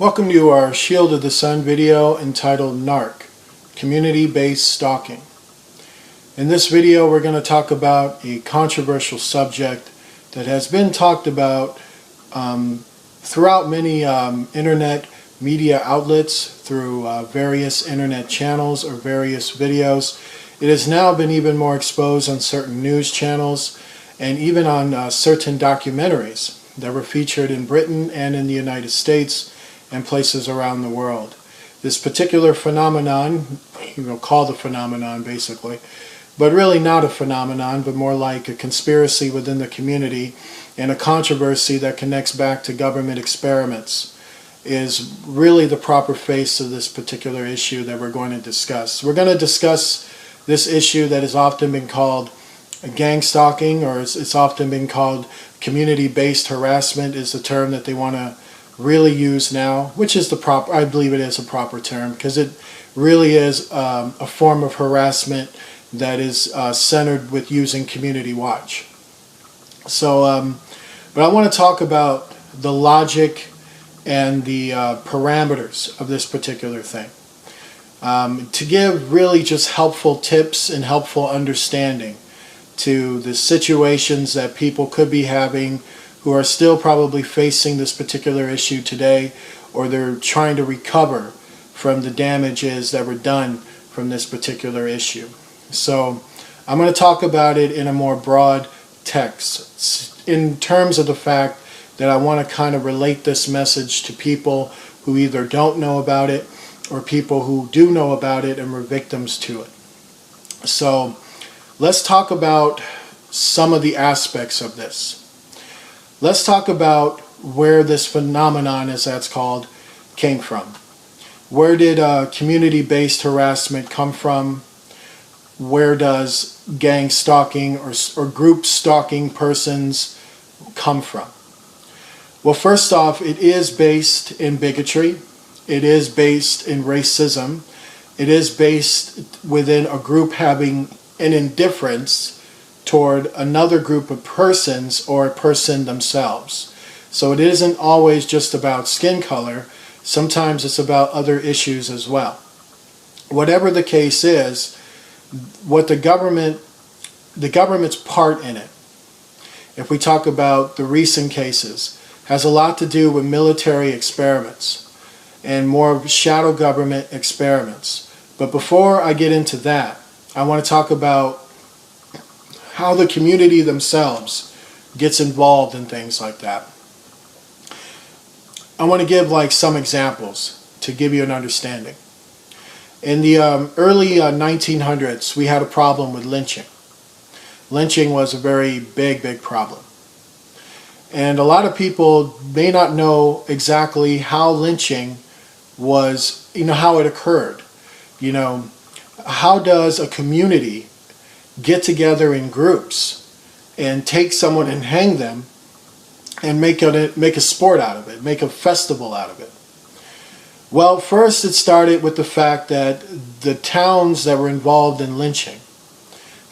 Welcome to our Shield of the Sun video entitled NARC, Community-Based Stalking. In this video we're going to talk about a controversial subject that has been talked about throughout many internet media outlets, through various internet channels or various videos. It has now been even more exposed on certain news channels and even on certain documentaries that were featured in Britain and in the United States and places around the world. This particular phenomenon, called a phenomenon basically, but really not a phenomenon, but more like a conspiracy within the community and a controversy that connects back to government experiments, is really the proper face of this particular issue that we're going to discuss. We're going to discuss this issue that has often been called gangstalking, or it's often been called community-based harassment is the term that they want to really use now, which is the proper, I believe it is a proper term, because it really is a form of harassment that is centered with using community watch. So, but I want to talk about the logic and the parameters of this particular thing, to give really just helpful tips and helpful understanding to the situations that people could be having who are still probably facing this particular issue today, or they're trying to recover from the damages that were done from this particular issue. So I'm going to talk about it in a more broad text, in terms of the fact that I want to kind of relate this message to people who either don't know about it or people who do know about it and were victims to it. So let's talk about some of the aspects of this. Let's talk about where this phenomenon, as that's called, came from. Where did community-based harassment come from? Where does gang stalking or group stalking persons come from? Well, first off, it is based in bigotry. It is based in racism. It is based within a group having an indifference toward another group of persons or a person themselves. So it isn't always just about skin color. Sometimes it's about other issues as well. Whatever the case is, what the government's part in it, if we talk about the recent cases, has a lot to do with military experiments and more of shadow government experiments. But before I get into that, I want to talk about how the community themselves gets involved in things like that. I want to give some examples to give you an understanding. In the early 1900s, we had a problem with lynching. Lynching was a very big problem. And a lot of people may not know exactly how lynching was, how it occurred. How does a community get together in groups and take someone and hang them and make a sport out of it, make a festival out of it? Well, first it started with the fact that the towns that were involved in lynching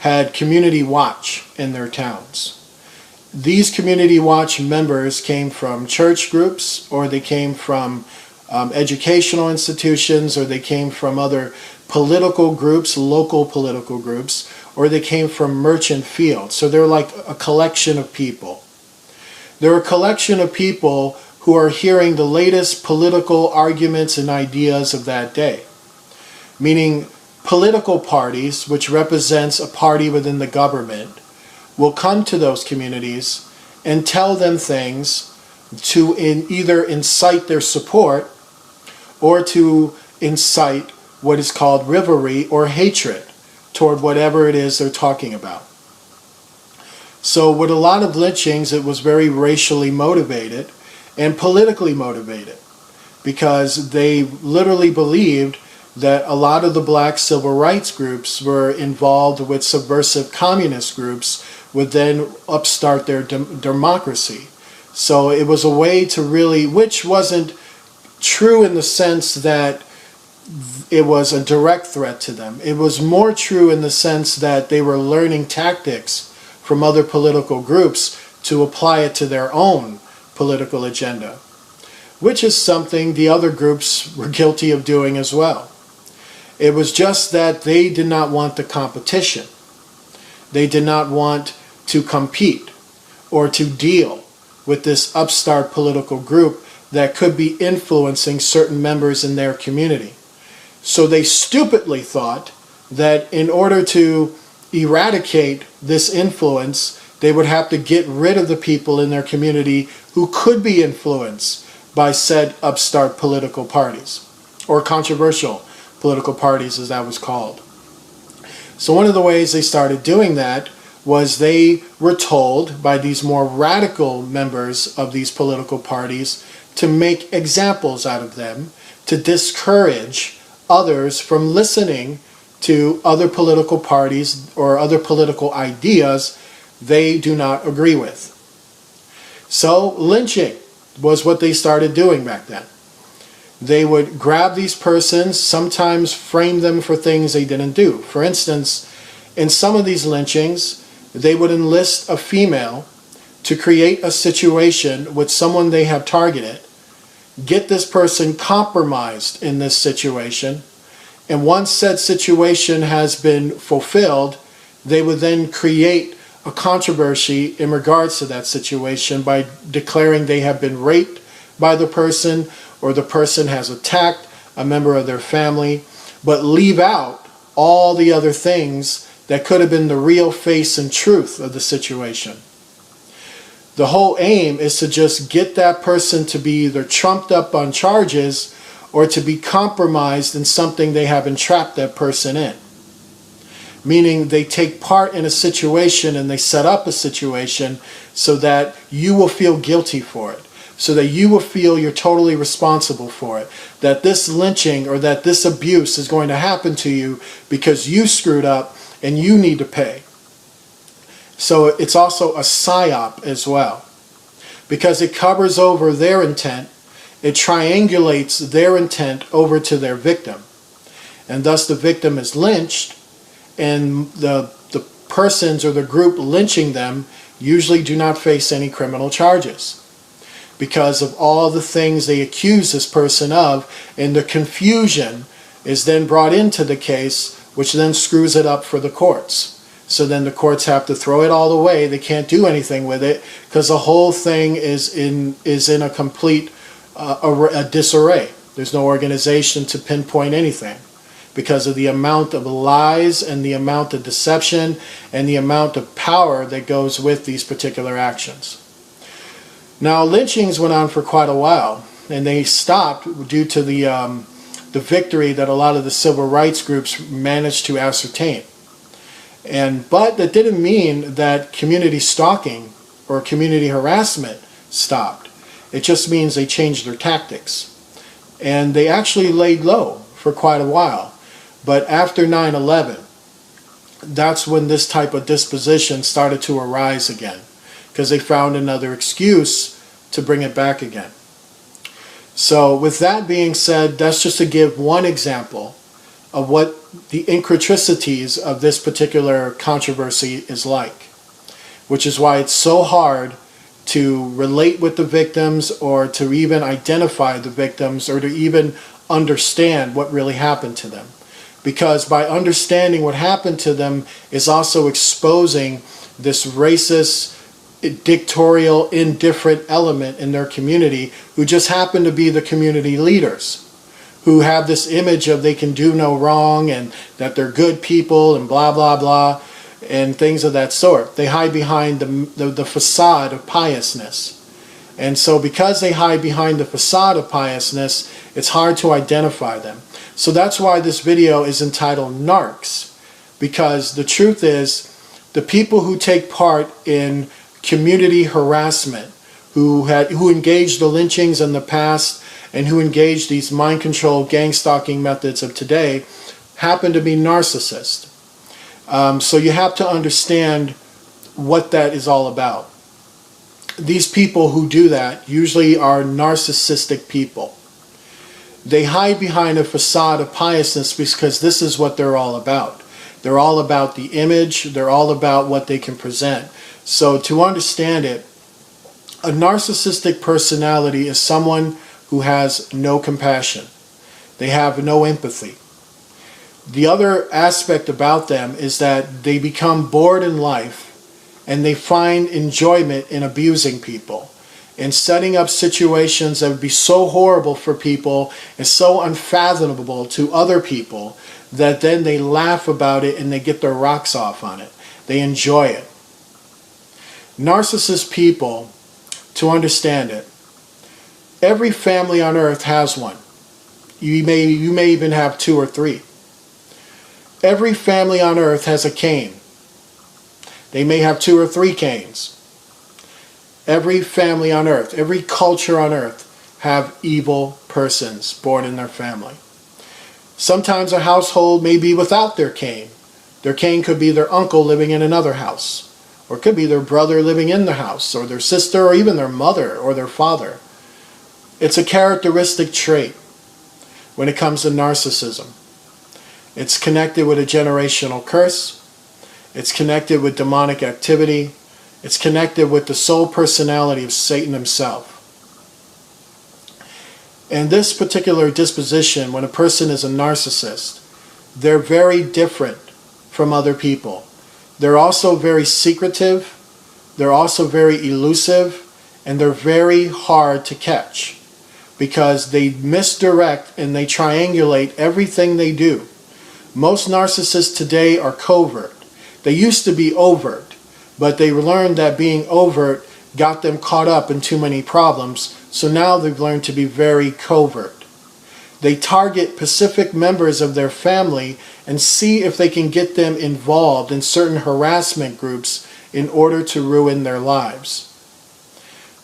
had community watch in their towns. These community watch members came from church groups, or they came from educational institutions, or they came from other political groups, local political groups, or they came from merchant fields. So they're like a collection of people. They're a collection of people who are hearing the latest political arguments and ideas of that day. Meaning political parties, which represents a party within the government, will come to those communities and tell them things to either incite their support or to incite what is called rivalry or hatred toward whatever it is they're talking about. So with a lot of lynchings, it was very racially motivated and politically motivated, because they literally believed that a lot of the black civil rights groups were involved with subversive communist groups would then upstart their democracy. So it was a way to really, which wasn't true in the sense that it was a direct threat to them. It was more true in the sense that they were learning tactics from other political groups to apply it to their own political agenda. which is something the other groups were guilty of doing as well. It was just that they did not want the competition. They did not want to compete or to deal with this upstart political group that could be influencing certain members in their community. So they stupidly thought that in order to eradicate this influence, they would have to get rid of the people in their community who could be influenced by said upstart political parties, or controversial political parties as that was called. So one of the ways they started doing that was they were told by these more radical members of these political parties to make examples out of them, to discourage others from listening to other political parties or other political ideas they do not agree with. So lynching was what they started doing back then. They would grab these persons, sometimes frame them for things they didn't do. For instance, in some of these lynchings, they would enlist a female to create a situation with someone they have targeted, get this person compromised in this situation, and once said situation has been fulfilled, they would then create a controversy in regards to that situation by declaring they have been raped by the person, or the person has attacked a member of their family, but leave out all the other things that could have been the real face and truth of the situation. The whole aim is to just get that person to be either trumped up on charges or to be compromised in something they have entrapped that person in. Meaning they take part in a situation and they set up a situation so that you will feel guilty for it, so that you will feel you're totally responsible for it, that this lynching or that this abuse is going to happen to you because you screwed up and you need to pay. So it's also a psyop as well, because it covers over their intent, it triangulates their intent over to their victim, and thus the victim is lynched, and the persons or the group lynching them usually do not face any criminal charges because of all the things they accuse this person of, and the confusion is then brought into the case, which then screws it up for the courts. So then the courts have to throw it all away. They can't do anything with it because the whole thing is in a complete a disarray. There's no organization to pinpoint anything because of the amount of lies and the amount of deception and the amount of power that goes with these particular actions. Now, lynchings went on for quite a while, and they stopped due to the victory that a lot of the civil rights groups managed to ascertain. But that didn't mean that community stalking or community harassment stopped. It just means they changed their tactics. And they actually laid low for quite a while. But after 9/11, that's when this type of disposition started to arise again, because they found another excuse to bring it back again. So with that being said, that's just to give one example of what the intricacies of this particular controversy is like, which is why it's so hard to relate with the victims or to even identify the victims or to even understand what really happened to them. Because by understanding what happened to them is also exposing this racist, dictatorial, indifferent element in their community who just happen to be the community leaders, who have this image of they can do no wrong and that they're good people and blah, blah, blah, and things of that sort. They hide behind the facade of piousness. And so because they hide behind the facade of piousness, it's hard to identify them. So that's why this video is entitled Narcs, because the truth is the people who take part in community harassment, who engaged the lynchings in the past and who engaged these mind control gang stalking methods of today, happen to be narcissists. So you have to understand what that is all about. These people who do that usually are narcissistic people. They hide behind a facade of piousness because this is what they're all about. They're all about the image. They're all about what they can present. So to understand it, a narcissistic personality is someone who has no compassion. They have no empathy. The other aspect about them is that they become bored in life and they find enjoyment in abusing people and setting up situations that would be so horrible for people and so unfathomable to other people that then they laugh about it and they get their rocks off on it. They enjoy it. Narcissist people, to understand it, every family on earth has one. You may even have 2 or 3. Every family on earth has a Cain. They may have 2 or 3 Cains. Every family on earth, every culture on earth have evil persons born in their family. Sometimes a household may be without their Cain. Their Cain could be their uncle living in another house, or it could be their brother living in the house, or their sister, or even their mother or their father. It's a characteristic trait when it comes to narcissism. It's connected with a generational curse. It's connected with demonic activity. It's connected with the soul personality of Satan himself. And this particular disposition, when a person is a narcissist, they're very different from other people. They're also very secretive. They're also very elusive. And they're very hard to catch because they misdirect and they triangulate everything they do. Most narcissists today are covert. They used to be overt, but they learned that being overt got them caught up in too many problems, so now they've learned to be very covert. They target specific members of their family and see if they can get them involved in certain harassment groups in order to ruin their lives.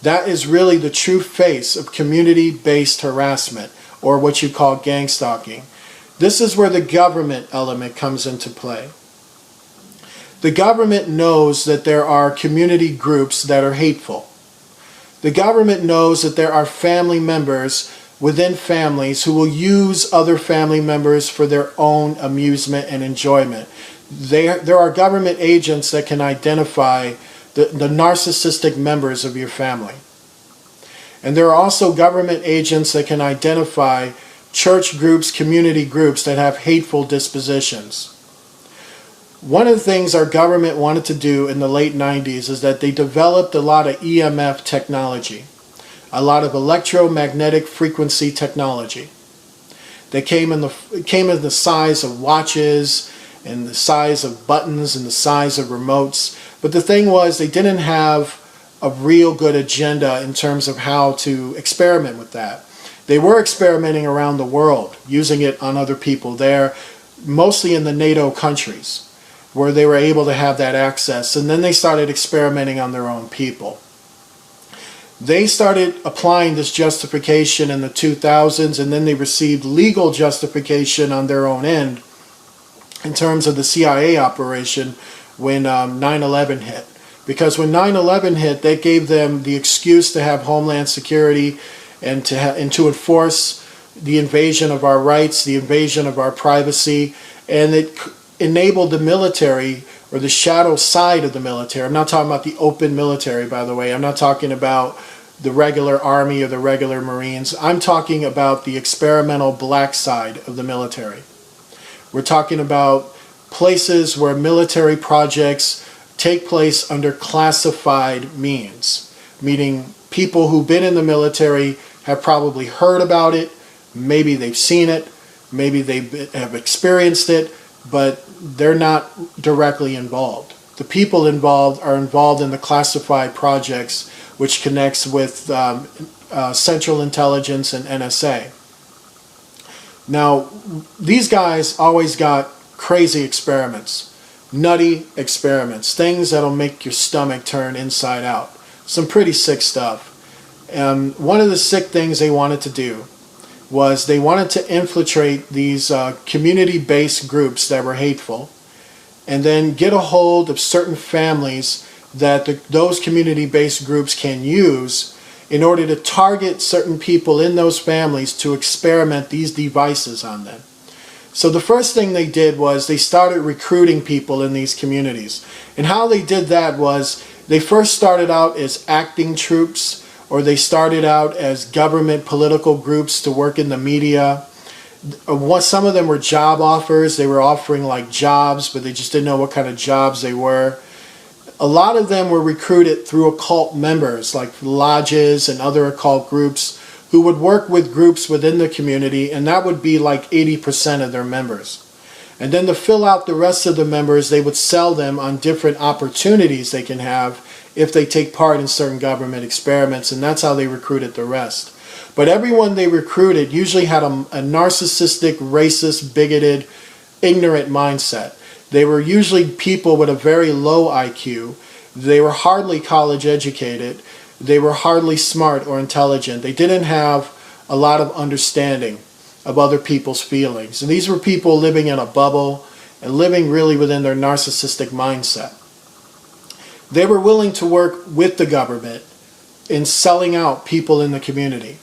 That is really the true face of community-based harassment, or what you call gangstalking. This is where the government element comes into play. The government knows that there are community groups that are hateful. The government knows that there are family members within families who will use other family members for their own amusement and enjoyment. There are government agents that can identify the narcissistic members of your family. And there are also government agents that can identify church groups, community groups that have hateful dispositions. One of the things our government wanted to do in the late 90s is that they developed a lot of EMF technology, a lot of electromagnetic frequency technology. They came in the size of watches and the size of buttons and the size of remotes. But the thing was, they didn't have a real good agenda in terms of how to experiment with that. They were experimenting around the world, using it on other people there, mostly in the NATO countries, where they were able to have that access. And then they started experimenting on their own people. They started applying this justification in the 2000s, and then they received legal justification on their own end in terms of the CIA operation when 9/11 hit. Because when 9/11 hit, they gave them the excuse to have Homeland Security and to enforce the invasion of our rights, the invasion of our privacy, and it enabled the military, or the shadow side of the military. I'm not talking about the open military, by the way. I'm not talking about the regular Army or the regular Marines. I'm talking about the experimental black side of the military. We're talking about places where military projects take place under classified means, meaning people who've been in the military have probably heard about it, maybe they've seen it, maybe they have experienced it, but they're not directly involved. The people involved are involved in the classified projects, which connects with Central Intelligence and NSA. Now, these guys always got crazy experiments, nutty experiments, things that'll make your stomach turn inside out. Some pretty sick stuff. One of the sick things they wanted to do was they wanted to infiltrate these community-based groups that were hateful, and then get a hold of certain families that those community-based groups can use in order to target certain people in those families to experiment these devices on them. So the first thing they did was they started recruiting people in these communities. And how they did that was they first started out as acting troops or they started out as government political groups to work in the media. Some of them were job offers. They were offering like jobs, but they just didn't know what kind of jobs they were. A lot of them were recruited through occult members like lodges and other occult groups who would work with groups within the community, and that would be like 80% of their members. And then to fill out the rest of the members, they would sell them on different opportunities they can have if they take part in certain government experiments, and that's how they recruited the rest. But everyone they recruited usually had a narcissistic, racist, bigoted, ignorant mindset. They were usually people with a very low IQ. They were hardly college educated. They were hardly smart or intelligent. They didn't have a lot of understanding of other people's feelings. And these were people living in a bubble and living really within their narcissistic mindset. They were willing to work with the government in selling out people in the community.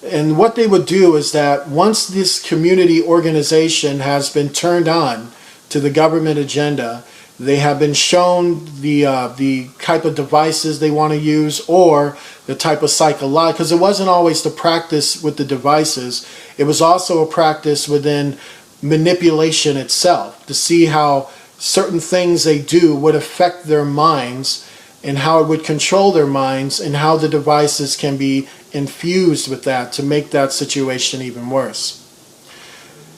And what they would do is that once this community organization has been turned on to the government agenda, they have been shown the type of devices they want to use, or the type of psychological, because it wasn't always the practice with the devices, it was also a practice within manipulation itself, to see how certain things they do would affect their minds and how it would control their minds, and how the devices can be infused with that to make that situation even worse.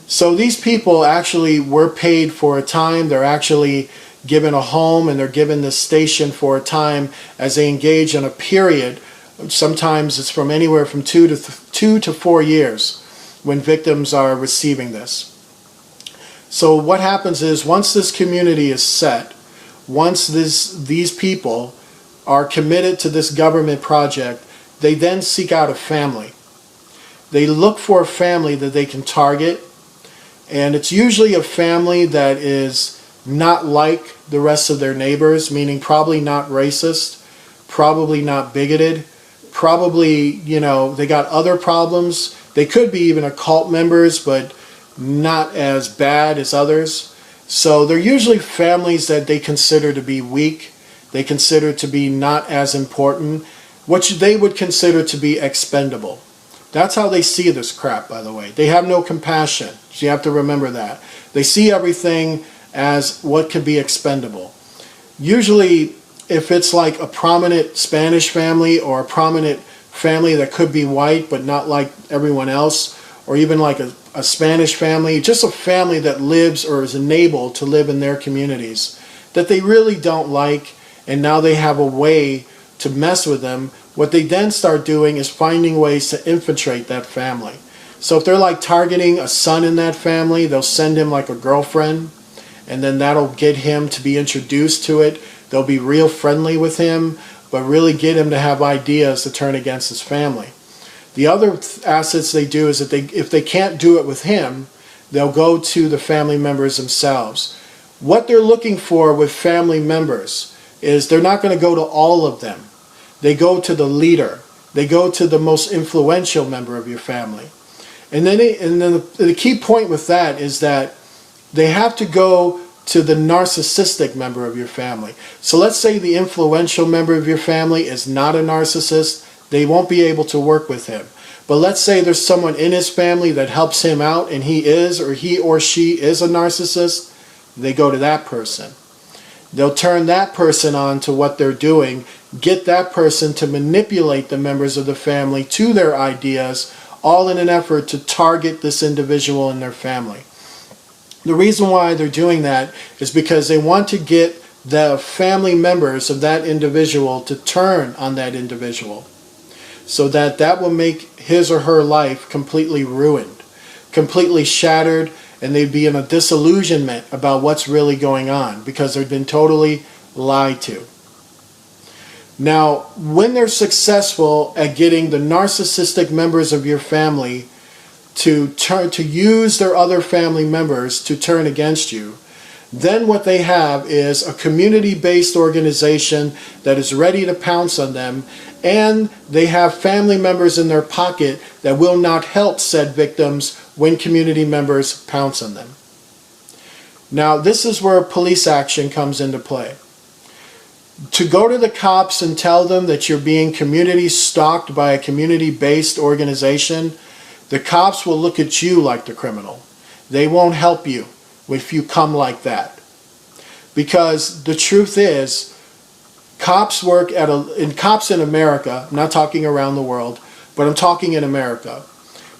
So these people actually were paid for a time. They're actually given a home, and they're given this station for a time as they engage in a period. Sometimes it's from anywhere from 2 to 4 years when victims are receiving this. So what happens is, once this community is set, once these people are committed to this government project, they then seek out a family. They look for a family that they can target, and it's usually a family that is not like the rest of their neighbors, meaning probably not racist, probably not bigoted, probably, they got other problems. They could be even occult members, but not as bad as others. So they're usually families that they consider to be weak, they consider to be not as important, which they would consider to be expendable. That's how they see this crap, by the way. They have no compassion. So you have to remember that. They see everything as what could be expendable. Usually, if it's like a prominent Spanish family, or a prominent family that could be white but not like everyone else, or even like a Spanish family, just a family that lives or is enabled to live in their communities that they really don't like, and now they have a way to mess with them, what they then start doing is finding ways to infiltrate that family. So if they're like targeting a son in that family, they'll send him like a girlfriend, and then that'll get him to be introduced to it. They'll be real friendly with him, but really get him to have ideas to turn against his family. The other assets they do is that if they can't do it with him, they'll go to the family members themselves. What they're looking for with family members is they're not going to go to all of them. They go to the leader. They go to the most influential member of your family. And then the key point with that is that they have to go to the narcissistic member of your family. So let's say the influential member of your family is not a narcissist. They won't be able to work with him. But let's say there's someone in his family that helps him out, and he or she is a narcissist. They go to that person. They'll turn that person on to what they're doing, get that person to manipulate the members of the family to their ideas, all in an effort to target this individual and their family. The reason why they're doing that is because they want to get the family members of that individual to turn on that individual, so that that will make his or her life completely ruined, completely shattered, and they'd be in a disillusionment about what's really going on because they've been totally lied to. Now, when they're successful at getting the narcissistic members of your family to use their other family members to turn against you, then what they have is a community-based organization that is ready to pounce on them, and they have family members in their pocket that will not help said victims when community members pounce on them. Now, this is where police action comes into play. To go to the cops and tell them that you're being community stalked by a community-based organization, the cops will look at you like the criminal. They won't help you if you come like that. Because the truth is, cops work cops in America, I'm not talking around the world, but I'm talking in America.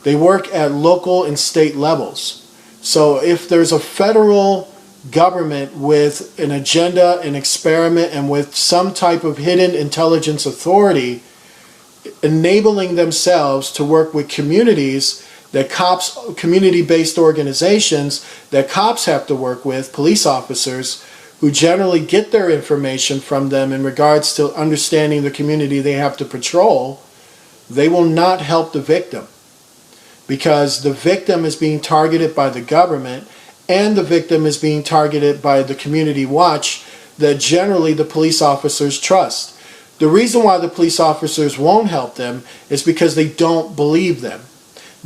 They work at local and state levels. So if there's a federal government with an agenda, an experiment, and with some type of hidden intelligence authority enabling themselves to work with communities that cops, community-based organizations that cops have to work with, police officers, who generally get their information from them in regards to understanding the community they have to patrol, they will not help the victim, because the victim is being targeted by the government, and the victim is being targeted by the community watch that generally the police officers trust. The reason why the police officers won't help them is because they don't believe them.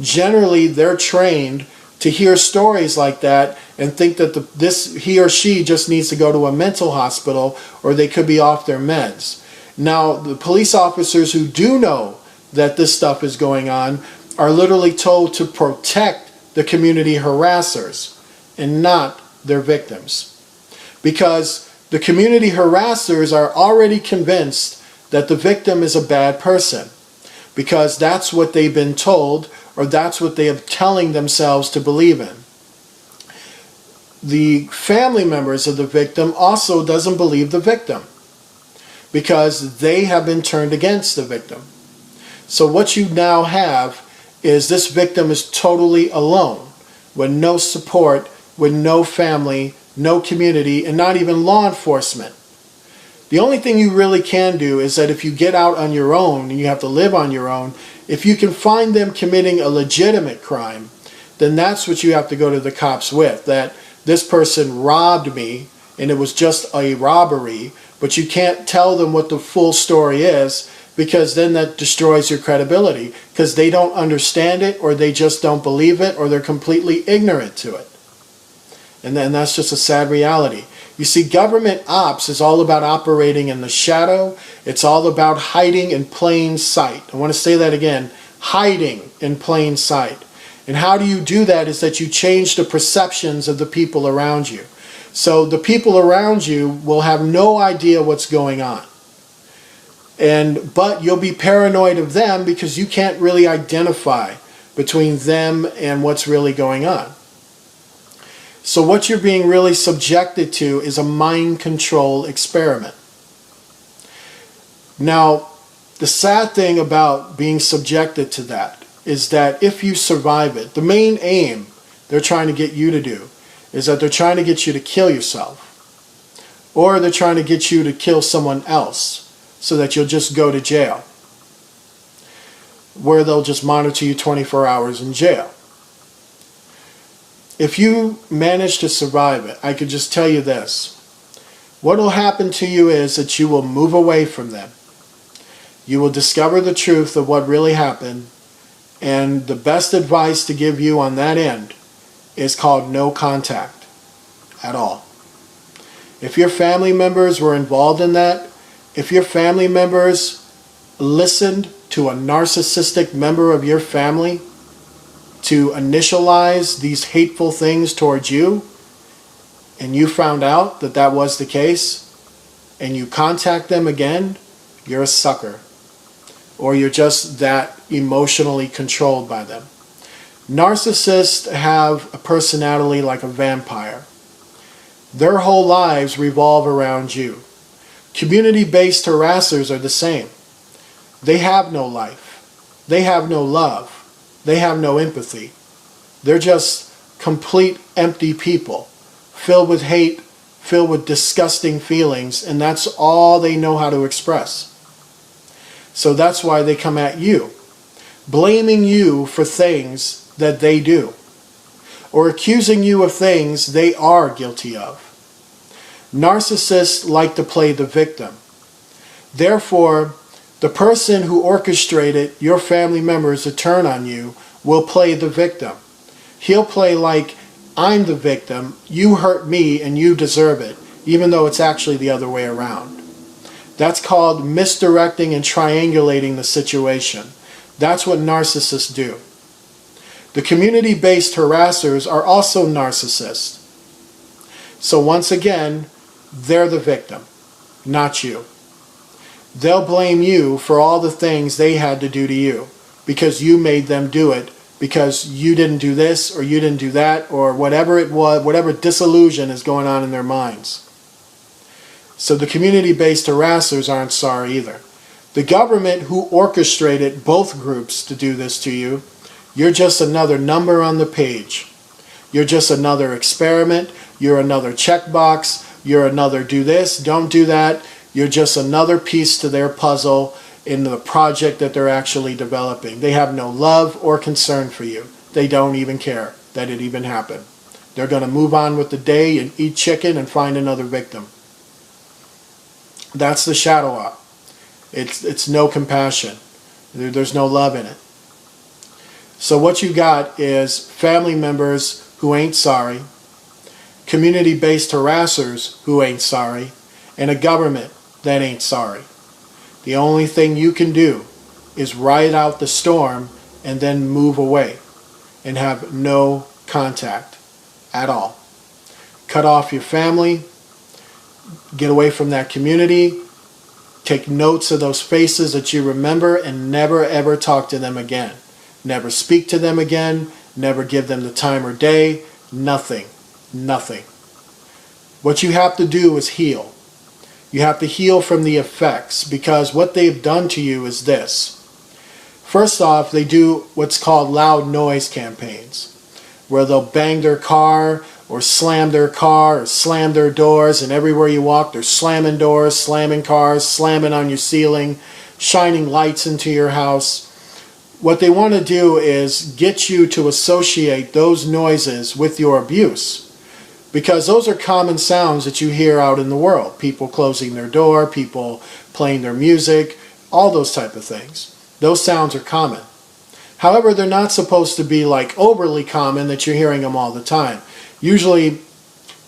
Generally, they're trained to hear stories like that and think that he or she just needs to go to a mental hospital, or they could be off their meds. Now, the police officers who do know that this stuff is going on are literally told to protect the community harassers and not their victims. Because the community harassers are already convinced that the victim is a bad person, because that's what they've been told, or that's what they are telling themselves to believe in. The family members of the victim also doesn't believe the victim, because they have been turned against the victim. So what you now have is this victim is totally alone, with no support, with no family, no community, and not even law enforcement. The only thing you really can do is that if you get out on your own and you have to live on your own, if you can find them committing a legitimate crime, then that's what you have to go to the cops with. That this person robbed me and it was just a robbery, but you can't tell them what the full story is, because then that destroys your credibility, because they don't understand it, or they just don't believe it, or they're completely ignorant to it. And then that's just a sad reality. You see, government ops is all about operating in the shadow. It's all about hiding in plain sight. I want to say that again, hiding in plain sight. And how do you do that is that you change the perceptions of the people around you. So the people around you will have no idea what's going on. But you'll be paranoid of them, because you can't really identify between them and what's really going on. So what you're being really subjected to is a mind control experiment. Now, the sad thing about being subjected to that is that if you survive it, the main aim they're trying to get you to do is that they're trying to get you to kill yourself, or they're trying to get you to kill someone else so that you'll just go to jail, where they'll just monitor you 24 hours in jail. If you manage to survive it, I could just tell you this. What will happen to you is that you will move away from them. You will discover the truth of what really happened, and the best advice to give you on that end is called no contact at all. If your family members were involved in that, if your family members listened to a narcissistic member of your family to initialize these hateful things towards you, and you found out that that was the case, and you contact them again, you're a sucker. Or you're just that emotionally controlled by them. Narcissists have a personality like a vampire. Their whole lives revolve around you. Community-based harassers are the same. They have no life. They have no love. They have no empathy. They're just complete empty people, filled with hate, filled with disgusting feelings, and that's all they know how to express. So that's why they come at you, blaming you for things that they do, or accusing you of things they are guilty of. Narcissists like to play the victim. Therefore, the person who orchestrated your family members to turn on you will play the victim. He'll play like, I'm the victim, you hurt me and you deserve it, even though it's actually the other way around. That's called misdirecting and triangulating the situation. That's what narcissists do. The community-based harassers are also narcissists. So once again, they're the victim, not you. They'll blame you for all the things they had to do to you because you made them do it, because you didn't do this or you didn't do that, or whatever it was, whatever disillusion is going on in their minds. So the community-based harassers aren't sorry either. The government who orchestrated both groups to do this to you, you're just another number on the page. You're just another experiment. You're another checkbox. You're another do this, don't do that. You're just another piece to their puzzle in the project that they're actually developing. They have no love or concern for you. They don't even care that it even happened. They're going to move on with the day and eat chicken and find another victim. That's the shadow op. It's no compassion. There's no love in it. So what you got is family members who ain't sorry, community-based harassers who ain't sorry, and a government that ain't sorry. The only thing you can do is ride out the storm and then move away and have no contact at all. Cut off your family, get away from that community, take notes of those faces that you remember, and never ever talk to them again. Never speak to them again, never give them the time or day, nothing, nothing. What you have to do is heal. You have to heal from the effects, because what they've done to you is this. First off, they do what's called loud noise campaigns, where they'll bang their car or slam their car or slam their doors, and everywhere you walk they're slamming doors, slamming cars, slamming on your ceiling, shining lights into your house. What they want to do is get you to associate those noises with your abuse, because those are common sounds that you hear out in the world. People closing their door, people playing their music, all those type of things. Those sounds are common. However, they're not supposed to be like overly common that you're hearing them all the time. Usually,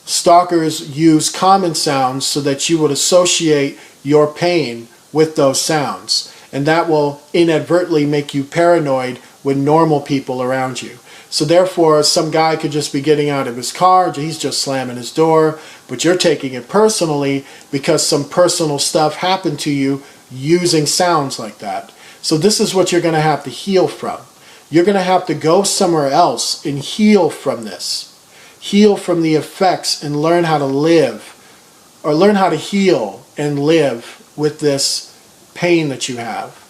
stalkers use common sounds so that you would associate your pain with those sounds. And that will inadvertently make you paranoid with normal people around you. So therefore, some guy could just be getting out of his car, he's just slamming his door, but you're taking it personally because some personal stuff happened to you using sounds like that. So this is what you're going to have to heal from. You're going to have to go somewhere else and heal from this. Heal from the effects and learn how to live, or learn how to heal and live with this pain that you have.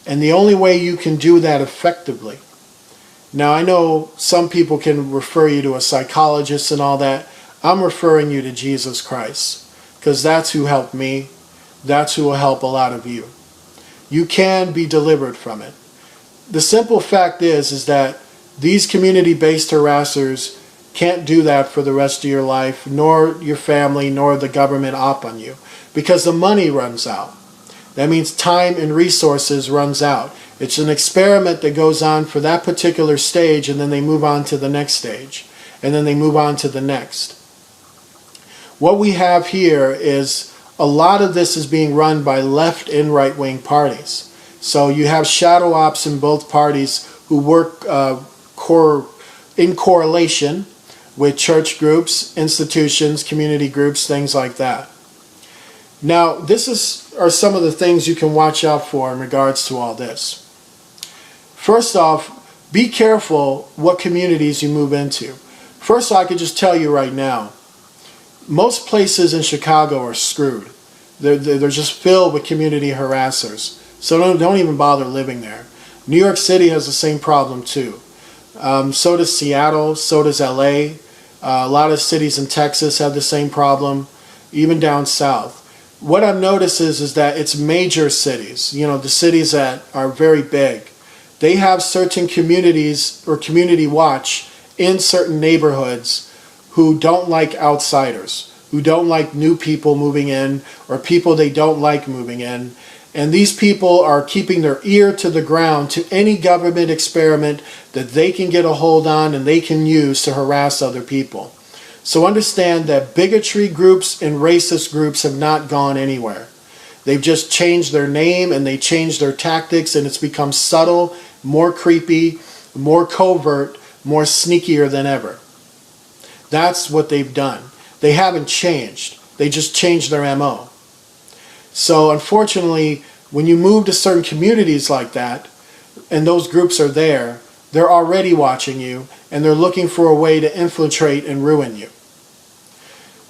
And the only way you can do that effectively. Now, I know some people can refer you to a psychologist and all that. I'm referring you to Jesus Christ, because that's who helped me. That's who will help a lot of you. You can be delivered from it. The simple fact is that these community-based harassers can't do that for the rest of your life, nor your family, nor the government op on you, because the money runs out. That means time and resources runs out. It's an experiment that goes on for that particular stage, and then they move on to the next stage, and then they move on to the next. What we have here is a lot of this is being run by left and right-wing parties. So you have shadow ops in both parties who work in correlation with church groups, institutions, community groups, things like that. Now, are some of the things you can watch out for in regards to all this. First off, be careful what communities you move into. First, I could just tell you right now, most places in Chicago are screwed. They're just filled with community harassers. So don't even bother living there. New York City has the same problem too. So does Seattle, so does LA. A lot of cities in Texas have the same problem, even down south. What I've noticed is that it's major cities, the cities that are very big. They have certain communities or community watch in certain neighborhoods who don't like outsiders, who don't like new people moving in, or people they don't like moving in. And these people are keeping their ear to the ground to any government experiment that they can get a hold on and they can use to harass other people. So understand that bigotry groups and racist groups have not gone anywhere. They've just changed their name and they changed their tactics, and it's become subtle, more creepy, more covert, more sneakier than ever. That's what they've done. They haven't changed. They just changed their MO. So unfortunately, when you move to certain communities like that, and those groups are there, they're already watching you, and they're looking for a way to infiltrate and ruin you.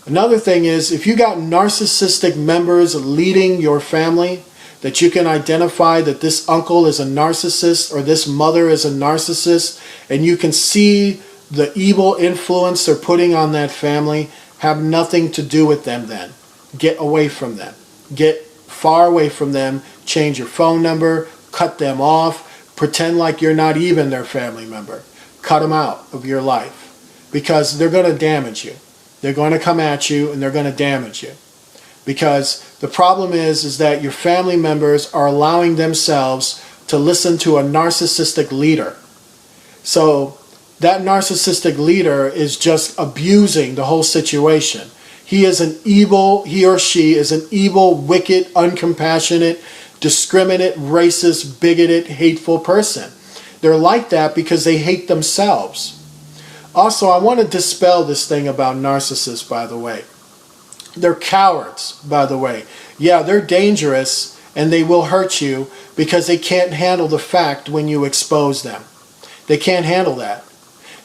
Another thing is, if you got narcissistic members leading your family, that you can identify that this uncle is a narcissist or this mother is a narcissist, and you can see the evil influence they're putting on that family, have nothing to do with them then. Get away from them. Get far away from them. Change your phone number. Cut them off. Pretend like you're not even their family member. Cut them out of your life, because they're going to damage you. They're going to come at you and they're going to damage you. Because the problem is that your family members are allowing themselves to listen to a narcissistic leader. So that narcissistic leader is just abusing the whole situation. He or she is an evil, wicked, uncompassionate, discriminate, racist, bigoted, hateful person. They're like that because they hate themselves. Also, I want to dispel this thing about narcissists, by the way. They're cowards, by the way. Yeah, they're dangerous and they will hurt you because they can't handle the fact when you expose them. They can't handle that.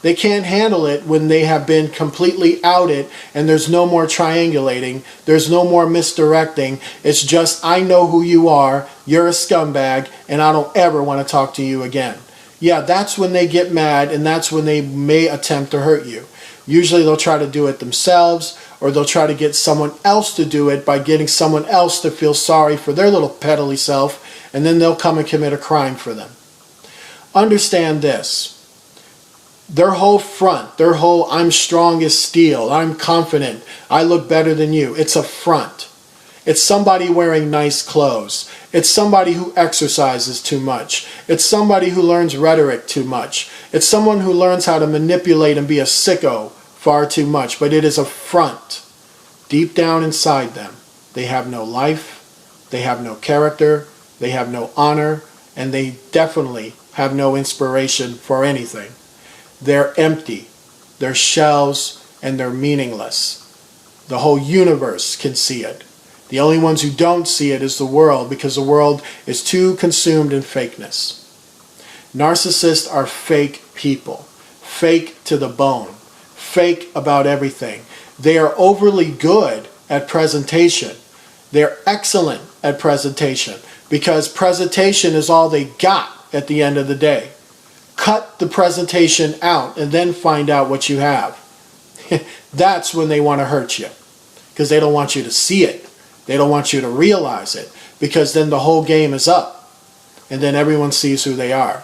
They can't handle it when they have been completely outed and there's no more triangulating, there's no more misdirecting. It's just, I know who you are, you're a scumbag, and I don't ever want to talk to you again. Yeah, that's when they get mad, and that's when they may attempt to hurt you. Usually they'll try to do it themselves, or they'll try to get someone else to do it by getting someone else to feel sorry for their little peddly self, and then they'll come and commit a crime for them. Understand this. Their whole front, their whole I'm strong as steel, I'm confident, I look better than you, it's a front. It's somebody wearing nice clothes. It's somebody who exercises too much. It's somebody who learns rhetoric too much. It's someone who learns how to manipulate and be a sicko far too much. But it is a front. Deep down inside them, they have no life, they have no character, they have no honor, and they definitely have no inspiration for anything. They're empty, they're shells, and they're meaningless. The whole universe can see it. The only ones who don't see it is the world, because the world is too consumed in fakeness. Narcissists are fake people, fake to the bone, fake about everything. They are overly good at presentation. They're excellent at presentation, because presentation is all they got at the end of the day. Cut the presentation out and then find out what you have. That's when they want to hurt you, because they don't want you to see it. They don't want you to realize it, because then the whole game is up and then everyone sees who they are.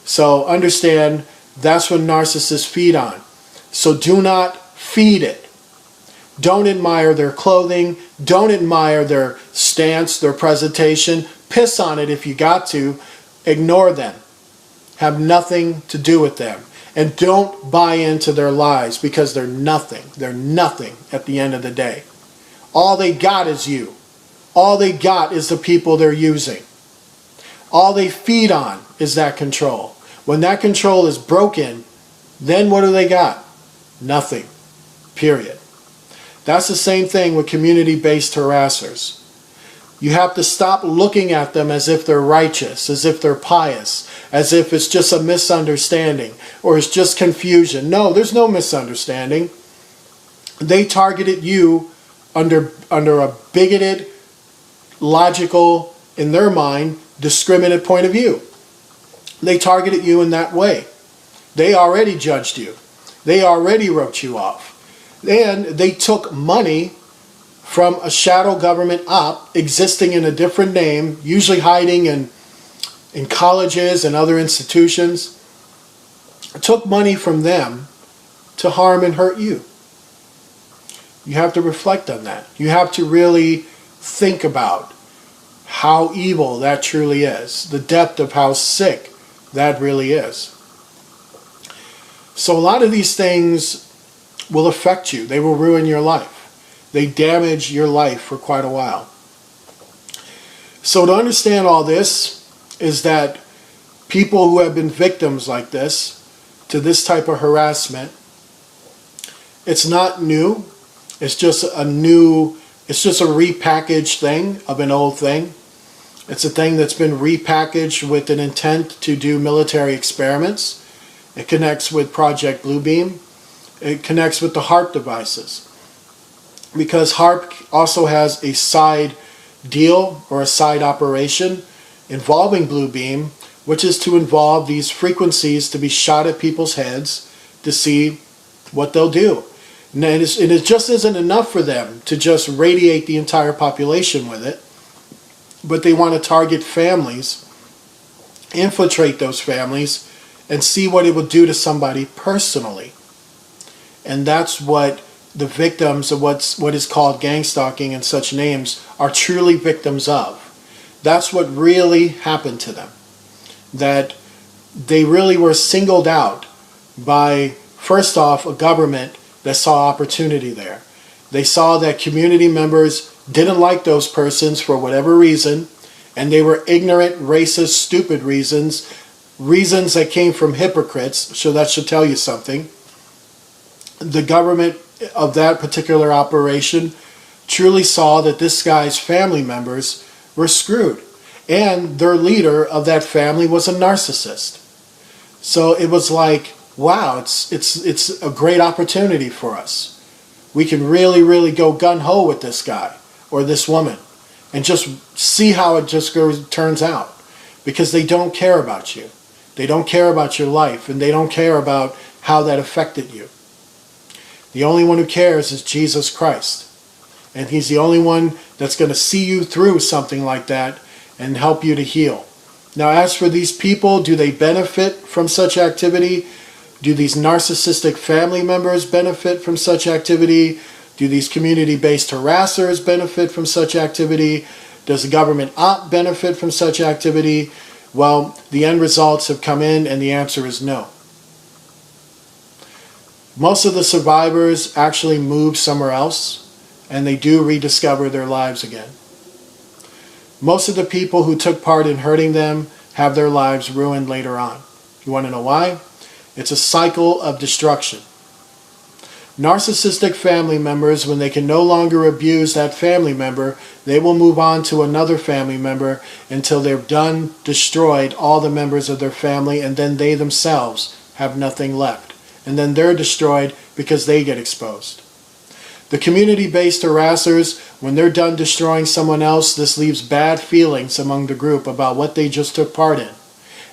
So understand, that's what narcissists feed on. So do not feed it. Don't admire their clothing. Don't admire their stance, their presentation. Piss on it if you got to. Ignore them. Have nothing to do with them. And don't buy into their lies, because they're nothing. They're nothing at the end of the day. All they got is you. All they got is the people they're using. All they feed on is that control. When that control is broken, then what do they got? Nothing. Period. That's the same thing with community-based harassers. You have to stop looking at them as if they're righteous, as if they're pious, as if it's just a misunderstanding or it's just confusion. No, there's no misunderstanding. They targeted you under a bigoted, logical, in their mind, discriminate point of view. They targeted you in that way. They already judged you. They already wrote you off. And they took money from a shadow government op existing in a different name, usually hiding in colleges and other institutions. Took money from them to harm and hurt you. You have to reflect on that. You have to really think about how evil that truly is, the depth of how sick that really is. So a lot of these things will affect you. They will ruin your life. They damage your life for quite a while. So to understand all this is that people who have been victims like this, to this type of harassment, it's not new. It's just a repackaged thing of an old thing. It's a thing that's been repackaged with an intent to do military experiments. It connects with Project Bluebeam. It connects with the HARP devices. Because HARP also has a side deal or a side operation involving Bluebeam, which is to involve these frequencies to be shot at people's heads to see what they'll do. And it just isn't enough for them to just radiate the entire population with it, but they want to target families, infiltrate those families, and see what it will do to somebody personally. And that's what the victims of what is called gangstalking and such names are truly victims of. That's what really happened to them. That they really were singled out by, first off, a government that saw opportunity there. They saw that community members didn't like those persons for whatever reason, and they were ignorant, racist, stupid reasons that came from hypocrites, so that should tell you something. The government of that particular operation truly saw that this guy's family members were screwed, and their leader of that family was a narcissist. So it was like, wow, it's a great opportunity for us. We can really go gung-ho with this guy or this woman and just see how it just turns out, because they don't care about you. They don't care about your life, and they don't care about how that affected you. The only one who cares is Jesus Christ. And he's the only one that's going to see you through something like that and help you to heal. Now, as for these people, do they benefit from such activity? Do these narcissistic family members benefit from such activity? Do these community-based harassers benefit from such activity? Does the government op benefit from such activity? Well, the end results have come in, and the answer is no. Most of the survivors actually move somewhere else, and they do rediscover their lives again. Most of the people who took part in hurting them have their lives ruined later on. You want to know why? It's a cycle of destruction. Narcissistic family members, when they can no longer abuse that family member, they will move on to another family member until they've done, destroyed all the members of their family, and then they themselves have nothing left. And then they're destroyed because they get exposed. The community-based harassers, when they're done destroying someone else, this leaves bad feelings among the group about what they just took part in.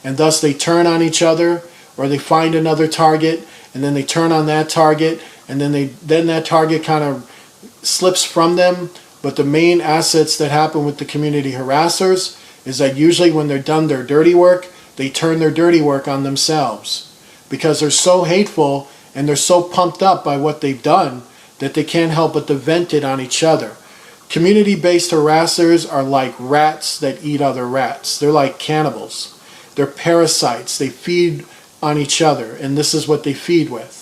And thus they turn on each other, or they find another target, and then they turn on that target, and then that target kind of slips from them. But the main assets that happen with the community harassers is that usually when they're done their dirty work, they turn their dirty work on themselves. Because they're so hateful and they're so pumped up by what they've done that they can't help but to vent it on each other. Community-based harassers are like rats that eat other rats. They're like cannibals. They're parasites. They feed on each other, and this is what they feed with.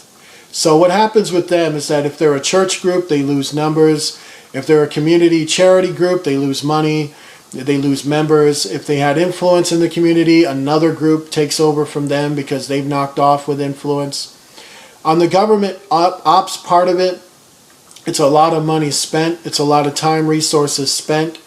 So what happens with them is that if they're a church group, they lose numbers. If they're a community charity group, they lose money. They lose members. If they had influence in the community, another group takes over from them because they've knocked off with influence. On the government ops part of it, it's a lot of money spent. It's a lot of time, resources spent.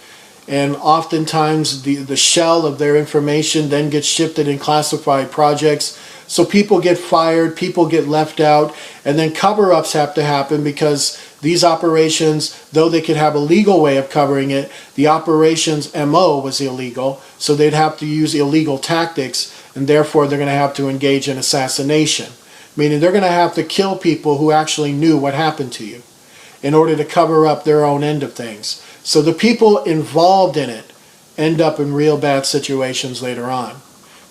And oftentimes the shell of their information then gets shifted in classified projects. So people get fired, people get left out, and then cover-ups have to happen because these operations, though they could have a legal way of covering it, the operations MO was illegal, so they'd have to use illegal tactics, and therefore they're going to have to engage in assassination. Meaning they're going to have to kill people who actually knew what happened to you in order to cover up their own end of things. So the people involved in it end up in real bad situations later on.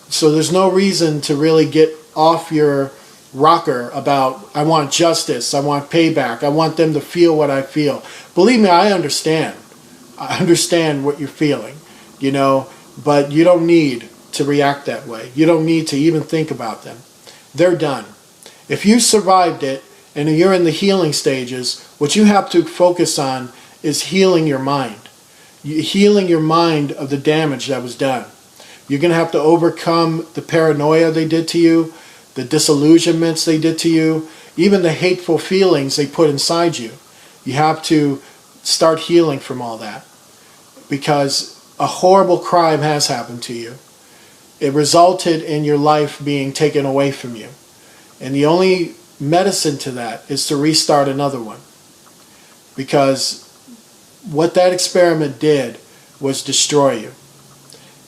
So there's no reason to really get off your rocker about, I want justice, I want payback, I want them to feel what I feel. Believe me, I understand. I understand what you're feeling, you know, but you don't need to react that way. You don't need to even think about them. They're done. If you survived it and you're in the healing stages, what you have to focus on is healing your mind. healing your mind of the damage that was done. You're going to have to overcome the paranoia they did to you, the disillusionments they did to you, even the hateful feelings they put inside you. You have to start healing from all that, because a horrible crime has happened to you. It resulted in your life being taken away from you. And the only medicine to that is to restart another one. Because what that experiment did was destroy you.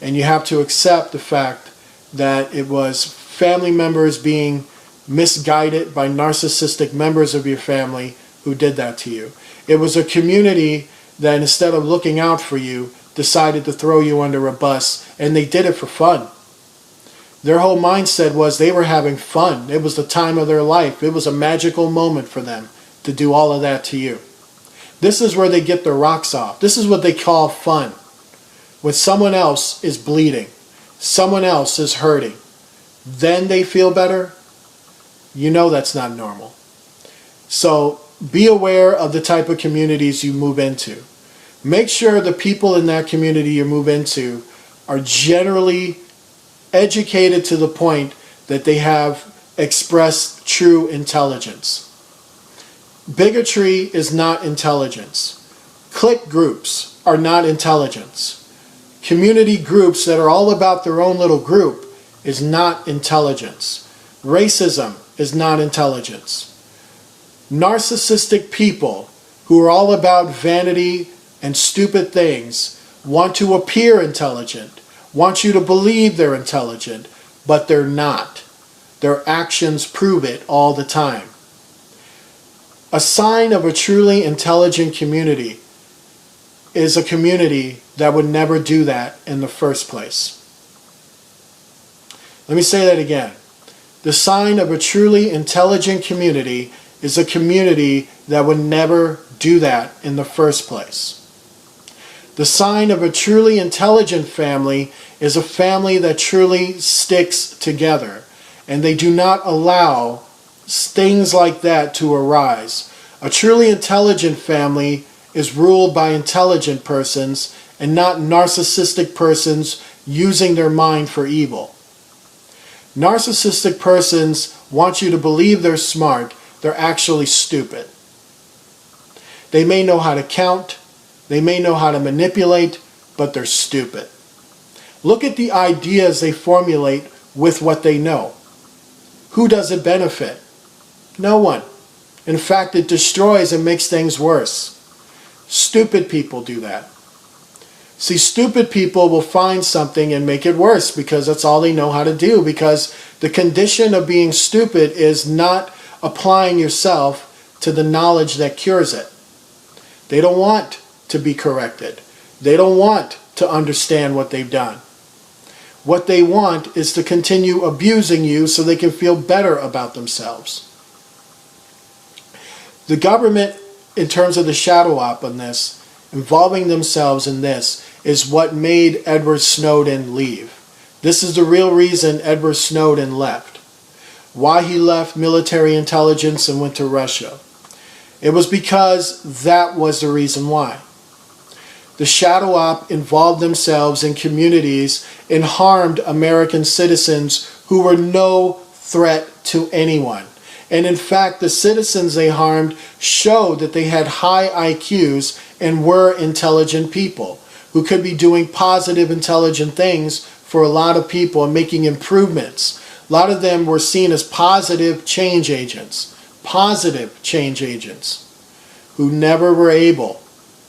And you have to accept the fact that it was family members being misguided by narcissistic members of your family who did that to you. It was a community that, instead of looking out for you, decided to throw you under a bus, and they did it for fun. Their whole mindset was they were having fun. It was the time of their life. It was a magical moment for them to do all of that to you. This is where they get their rocks off. This is what they call fun. When someone else is bleeding, someone else is hurting, then they feel better. You know that's not normal. So be aware of the type of communities you move into. Make sure the people in that community you move into are generally educated to the point that they have expressed true intelligence. Bigotry is not intelligence. Clique groups are not intelligence. Community groups that are all about their own little group is not intelligence. Racism is not intelligence. Narcissistic people who are all about vanity and stupid things want to appear intelligent, want you to believe they're intelligent, but they're not. Their actions prove it all the time. A sign of a truly intelligent community is a community that would never do that in the first place. Let me say that again. The sign of a truly intelligent community is a community that would never do that in the first place. The sign of a truly intelligent family is a family that truly sticks together, and they do not allow things like that to arise. A truly intelligent family is ruled by intelligent persons and not narcissistic persons using their mind for evil. Narcissistic persons want you to believe they're smart. They're actually stupid. They may know how to count. They may know how to manipulate, but they're stupid. Look at the ideas they formulate with what they know. Who does it benefit? No one. In fact, it destroys and makes things worse. Stupid people do that. See, stupid people will find something and make it worse because that's all they know how to do, because the condition of being stupid is not applying yourself to the knowledge that cures it. They don't want to be corrected. They don't want to understand what they've done. What they want is to continue abusing you so they can feel better about themselves. The government, in terms of the shadow op on this, involving themselves in this, is what made Edward Snowden leave. This is the real reason Edward Snowden left. Why he left military intelligence and went to Russia. It was because that was the reason why. The shadow op involved themselves in communities and harmed American citizens who were no threat to anyone. And in fact, the citizens they harmed showed that they had high IQs and were intelligent people who could be doing positive, intelligent things for a lot of people and making improvements. A lot of them were seen as positive change agents who never were able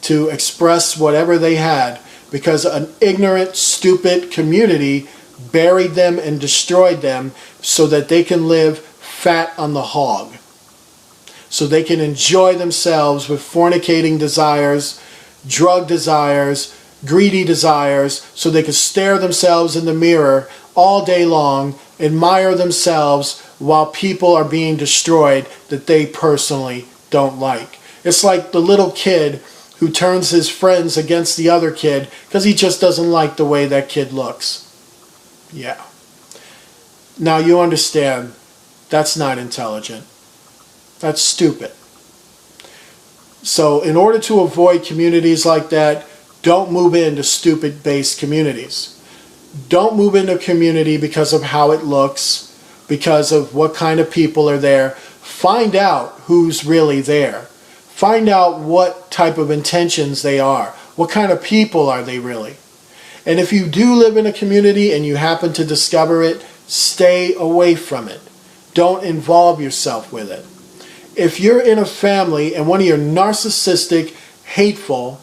to express whatever they had because an ignorant, stupid community buried them and destroyed them so that they can live fat on the hog. So they can enjoy themselves with fornicating desires, drug desires, greedy desires, so they can stare themselves in the mirror all day long, admire themselves while people are being destroyed that they personally don't like. It's like the little kid who turns his friends against the other kid because he just doesn't like the way that kid looks. Yeah. Now you understand, that's not intelligent. That's stupid. So in order to avoid communities like that, don't move into stupid-based communities. Don't move into a community because of how it looks, because of what kind of people are there. Find out who's really there. Find out what type of intentions they are. What kind of people are they really? And if you do live in a community and you happen to discover it, stay away from it. Don't involve yourself with it. If you're in a family and one of your narcissistic, hateful,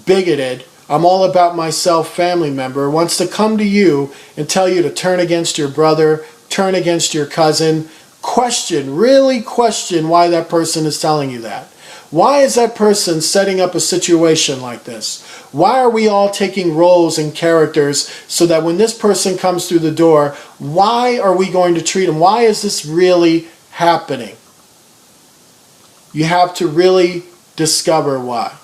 bigoted, I'm all about myself family member wants to come to you and tell you to turn against your brother, turn against your cousin, really question why that person is telling you that. Why is that person setting up a situation like this? Why are we all taking roles and characters so that when this person comes through the door, why are we going to treat him? Why is this really happening? You have to really discover why.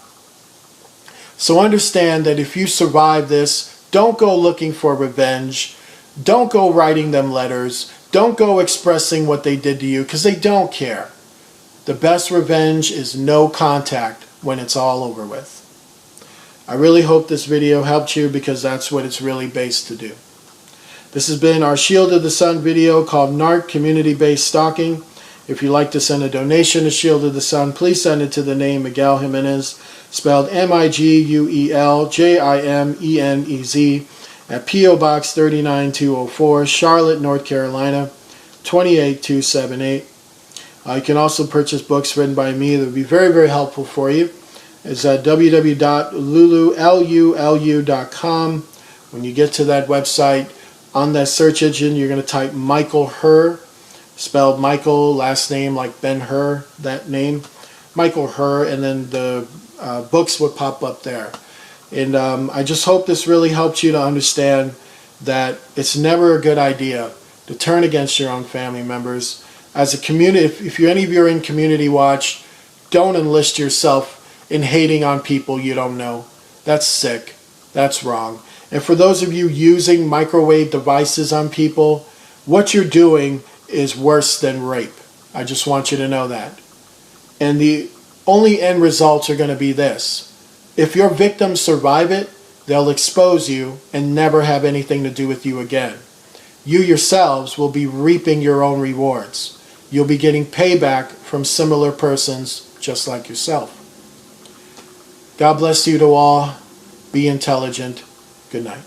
So understand that if you survive this, don't go looking for revenge. Don't go writing them letters. Don't go expressing what they did to you, because they don't care. The best revenge is no contact when it's all over with. I really hope this video helped you, because that's what it's really based to do. This has been our Shield of the Sun video called NARC, Community-Based Stalking. If you'd like to send a donation to Shield of the Sun, please send it to the name Miguel Jimenez, spelled Miguel-Jimenez, at P.O. Box 39204, Charlotte, North Carolina, 28278. You can also purchase books written by me that would be very, very helpful for you. It's at www.lulu.com. When you get to that website, on that search engine, you're going to type Michael Herr, spelled Michael, last name like Ben-Hur, that name, Michael Herr, and then the books would pop up there. And I just hope this really helped you to understand that it's never a good idea to turn against your own family members. As a community, if any of you are in Community Watch, don't enlist yourself in hating on people you don't know. That's sick. That's wrong. And for those of you using microwave devices on people, what you're doing is worse than rape. I just want you to know that. And the only end results are going to be this. If your victims survive it, they'll expose you and never have anything to do with you again. You yourselves will be reaping your own rewards. You'll be getting payback from similar persons just like yourself. God bless you to all. Be intelligent. Good night.